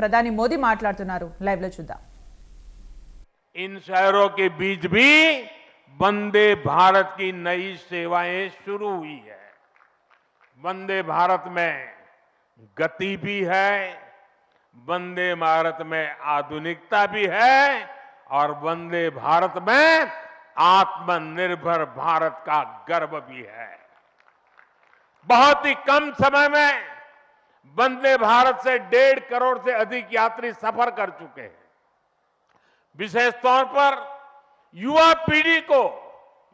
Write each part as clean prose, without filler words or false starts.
ప్రధాని మోదీ మాట్లాడుతున్నారు లైవ్ లో చూద్దాం। इन शहरों के बीच भी वंदे भारत की नई सेवाएं शुरू हुई है। वंदे भारत में गति भी है, वंदे भारत में आधुनिकता भी है और वंदे भारत में आत्मनिर्भर भारत का गर्व भी है। बहुत ही कम समय में वंदे भारत से 1.5 करोड़ से अधिक यात्री सफर कर चुके हैं। विशेष तौर पर युवा पीढ़ी को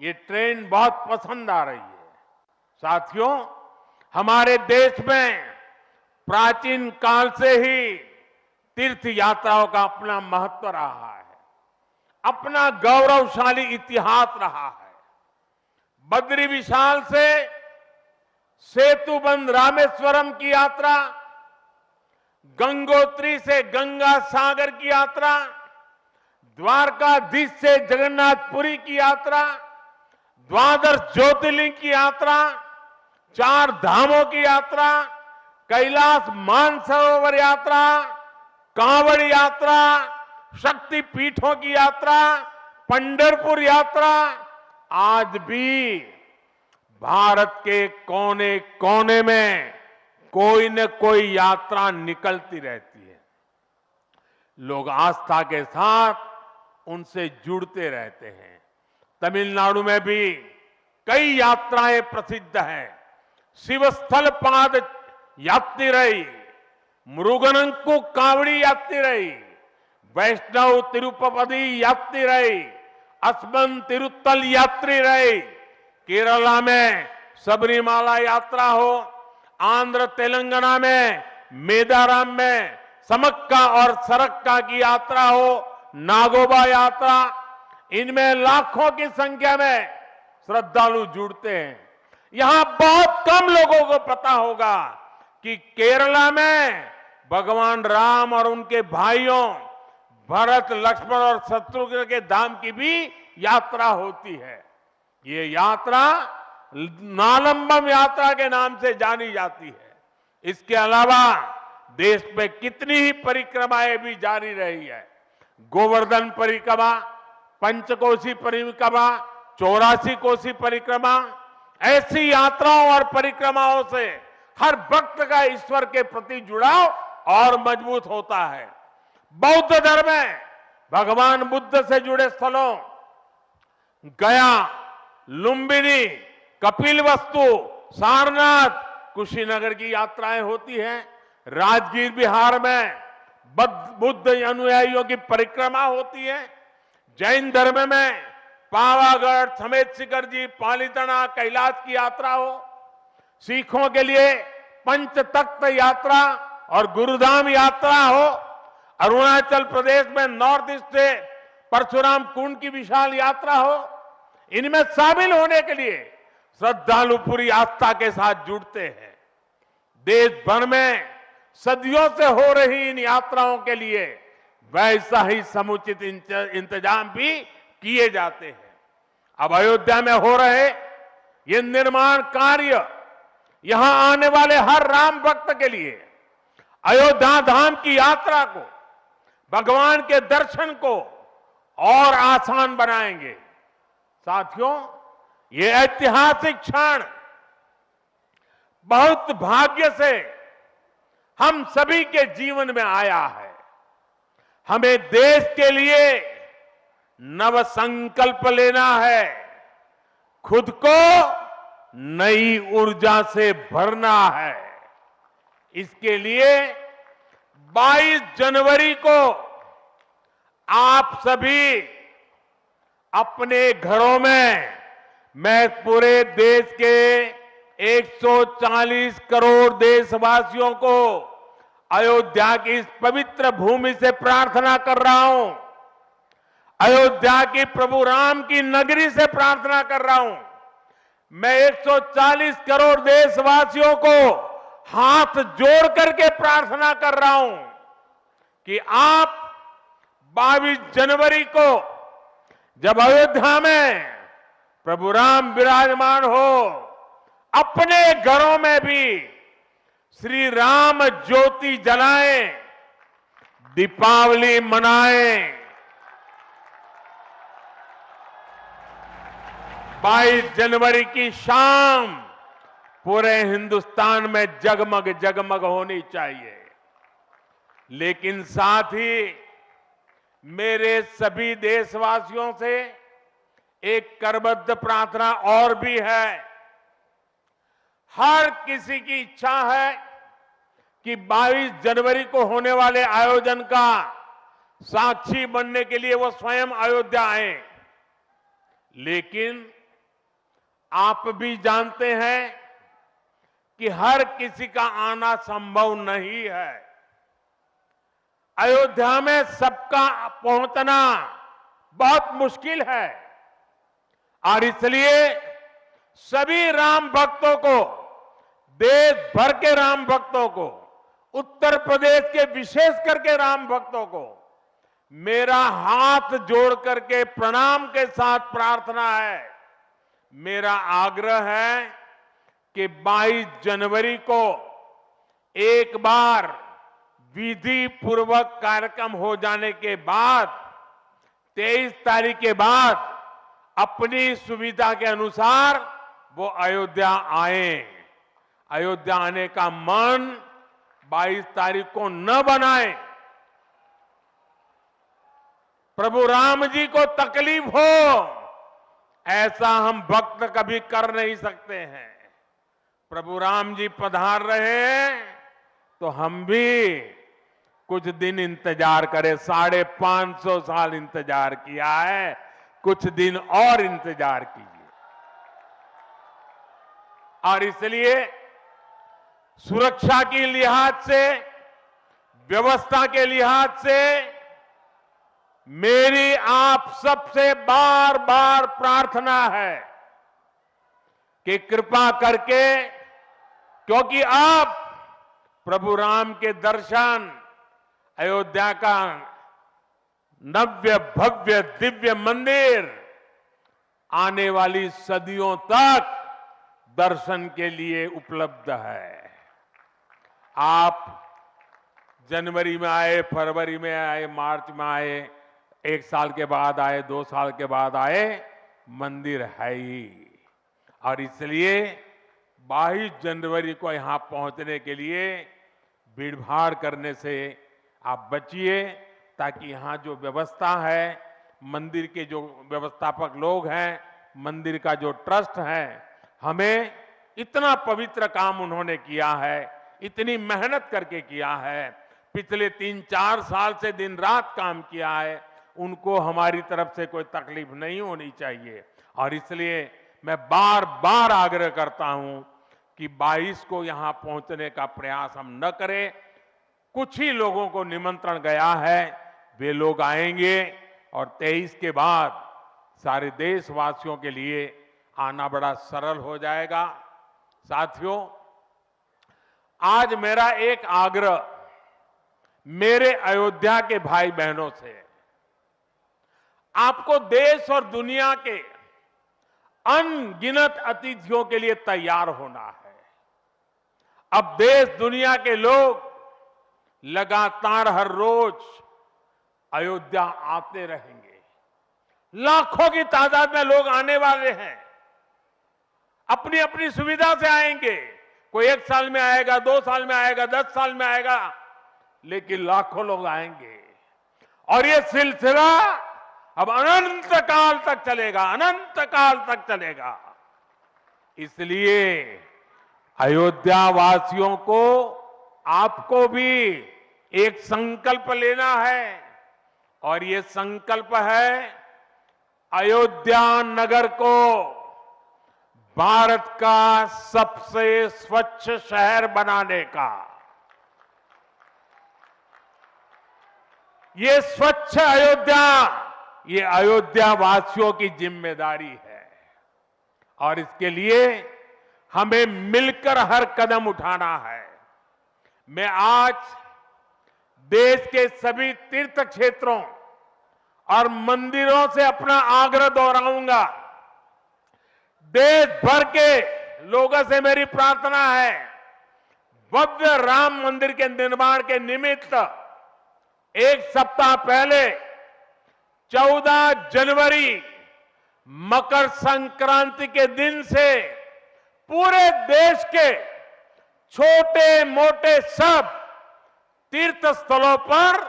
ये ट्रेन बहुत पसंद आ रही है। साथियों, हमारे देश में प्राचीन काल से ही तीर्थ यात्राओं का अपना महत्व रहा है, अपना गौरवशाली इतिहास रहा है। बद्री विशाल से सेतुबंध रामेश्वरम की यात्रा, गंगोत्री से गंगा सागर की यात्रा, द्वारकाधीश से जगन्नाथपुरी की यात्रा, द्वादश ज्योतिर्लिंग की यात्रा, 4 धामों की यात्रा, कैलाश मानसरोवर यात्रा, कांवड़ यात्रा, शक्ति पीठों की यात्रा, पंढरपुर यात्रा, आज भी भारत के कोने कोने में कोई न कोई यात्रा निकलती रहती है। लोग आस्था के साथ उनसे जुड़ते रहते हैं। तमिलनाडु में भी कई यात्राएं प्रसिद्ध हैं। शिवस्थल पाद यात्रिरई, मुरुगनंकु कावड़ी यात्रिरई, वैष्णव तिरुपति यात्रिरई, अस्मन तिरुत्तल यात्रिरई, केरला में सबरीमाला यात्रा हो, आंध्र तेलंगाना में मेदाराम में समक्का और सरक्का की यात्रा हो, नागोबा यात्रा, इनमें लाखों की संख्या में श्रद्धालु जुड़ते हैं। यहां बहुत कम लोगों को पता होगा कि केरला में भगवान राम और उनके भाइयों भरत, लक्ष्मण और शत्रुघ्न के धाम की भी यात्रा होती है। ये यात्रा नालंबम यात्रा के नाम से जानी जाती है। इसके अलावा देश में कितनी ही परिक्रमाएं भी जारी रही है। गोवर्धन परिक्रमा, पंचकोशी परिक्रमा, 84 कोसी परिक्रमा, ऐसी यात्राओं और परिक्रमाओं से हर भक्त का ईश्वर के प्रति जुड़ाव और मजबूत होता है। बौद्ध धर्म में भगवान बुद्ध से जुड़े स्थलों गया, लुम्बिनी, कपिलवस्तु, सारनाथ, कुशीनगर की यात्राएं होती हैं। राजगीर बिहार में बुद्ध अनुयायियों की परिक्रमा होती है। जैन धर्म में पावागढ़, समेत शिखर जी, पालीताना, कैलाश की यात्रा हो। सिखों के लिए पंचतख्त यात्रा और गुरुधाम यात्रा हो। अरुणाचल प्रदेश में नॉर्थ ईस्ट से परशुराम कुंड की विशाल यात्रा हो। इनमें शामिल होने के लिए श्रद्धालु पूरी आस्था के साथ जुड़ते हैं। देश भर में सदियों से हो रही इन यात्राओं के लिए वैसा ही समुचित इंतजाम भी किए जाते हैं। अब अयोध्या में हो रहे ये निर्माण कार्य यहां आने वाले हर राम भक्त के लिए अयोध्या धाम की यात्रा को, भगवान के दर्शन को और आसान बनाएंगे। साथियों, ये ऐतिहासिक क्षण बहुत भाग्य से हम सभी के जीवन में आया है। हमें देश के लिए नव संकल्प लेना है, खुद को नई ऊर्जा से भरना है। इसके लिए 22 जनवरी को आप सभी अपने घरों में, मैं पूरे देश के 140 करोड़ देशवासियों को अयोध्या की इस पवित्र भूमि से प्रार्थना कर रहा हूं। अयोध्या की प्रभु राम की नगरी से प्रार्थना कर रहा हूं। मैं 140 करोड़ देशवासियों को हाथ जोड़ करके प्रार्थना कर रहा हूं कि आप 22 जनवरी को जब अयोध्या में प्रभु राम विराजमान हो, अपने घरों में भी श्री राम ज्योति जलाएं, दीपावली मनाएं। 22 जनवरी की शाम पूरे हिंदुस्तान में जगमग जगमग होनी चाहिए। लेकिन साथ ही मेरे सभी देशवासियों से एक करबद्ध प्रार्थना और भी है। हर किसी की इच्छा है कि 22 जनवरी को होने वाले आयोजन का साक्षी बनने के लिए वो स्वयं अयोध्या आए। लेकिन आप भी जानते हैं कि हर किसी का आना संभव नहीं है। अयोध्या में सबका पहुंचना बहुत मुश्किल है और इसलिए सभी राम भक्तों को, देश भर के राम भक्तों को, उत्तर प्रदेश के विशेष करके राम भक्तों को मेरा हाथ जोड़ करके प्रणाम के साथ प्रार्थना है, मेरा आग्रह है कि 22 जनवरी को एक बार विधि पूर्वक कार्यक्रम हो जाने के बाद 23 तारीख के बाद अपनी सुविधा के अनुसार वो अयोध्या आए। अयोध्या आने का मन 22 तारीख को न बनाए। प्रभु राम जी को तकलीफ हो ऐसा हम भक्त कभी कर नहीं सकते हैं। प्रभु राम जी पधार रहे हैं तो हम भी कुछ दिन इंतजार करें। 550 साल इंतजार किया है, कुछ दिन और इंतजार कीजिए। और इसलिए सुरक्षा के लिहाज से, व्यवस्था के लिहाज से मेरी आप सबसे बार बार प्रार्थना है कि कृपा करके, क्योंकि अब प्रभु राम के दर्शन, अयोध्या का नव्य भव्य दिव्य मंदिर आने वाली सदियों तक दर्शन के लिए उपलब्ध है। आप जनवरी में आए, फरवरी में आए, मार्च में आए, 1 साल के बाद आए, 2 साल के बाद आए, मंदिर है ही। और इसलिए 22 जनवरी को यहां पहुंचने के लिए भीड़भाड़ करने से आप बचिए, ताकि यहां जो व्यवस्था है, मंदिर के जो व्यवस्थापक लोग हैं, मंदिर का जो ट्रस्ट है, हमें इतना पवित्र काम उन्होंने किया है, इतनी मेहनत करके किया है, पिछले 3-4 साल से दिन रात काम किया है, उनको हमारी तरफ से कोई तकलीफ नहीं होनी चाहिए। और इसलिए मैं बार बार आग्रह करता हूं कि 22 को यहां पहुंचने का प्रयास हम न करें। कुछ ही लोगों को निमंत्रण गया है, वे लोग आएंगे और 23 के बाद सारे देशवासियों के लिए आना बड़ा सरल हो जाएगा। साथियों, आज मेरा एक आग्रह मेरे अयोध्या के भाई बहनों से है। आपको देश और दुनिया के अनगिनत अतिथियों के लिए तैयार होना है। अब देश दुनिया के लोग लगातार हर रोज अयोध्या आते रहेंगे। लाखों की तादाद में लोग आने वाले हैं, अपनी अपनी सुविधा से आएंगे। कोई 1 साल में आएगा, 2 साल में आएगा, 10 साल में आएगा, लेकिन लाखों लोग आएंगे। और ये सिलसिला अब अनंत काल तक चलेगा, अनंत काल तक चलेगा। इसलिए अयोध्या वासियों को, आपको भी एक संकल्प लेना है, और ये संकल्प है अयोध्या नगर को भारत का सबसे स्वच्छ शहर बनाने का। ये स्वच्छ अयोध्या, ये अयोध्या वासियों की जिम्मेदारी है, और इसके लिए हमें मिलकर हर कदम उठाना है। मैं आज देश के सभी तीर्थ क्षेत्रों और मंदिरों से अपना आग्रह दोहराऊंगा। देश भर के लोगों से मेरी प्रार्थना है, भव्य राम मंदिर के निर्माण के निमित्त एक सप्ताह पहले 14 जनवरी मकर संक्रांति के दिन से पूरे देश के छोटे मोटे सब तीर्थ स्थलों पर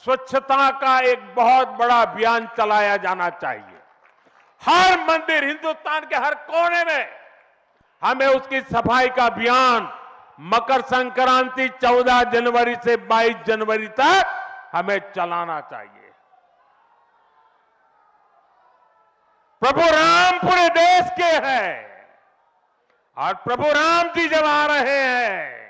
स्वच्छता का एक बहुत बड़ा अभियान चलाया जाना चाहिए। हर मंदिर, हिंदुस्तान के हर कोने में हमें उसकी सफाई का अभियान मकर संक्रांति 14 जनवरी से 22 जनवरी तक हमें चलाना चाहिए। प्रभु राम पूरे देश के हैं और प्रभु राम जी जब आ रहे हैं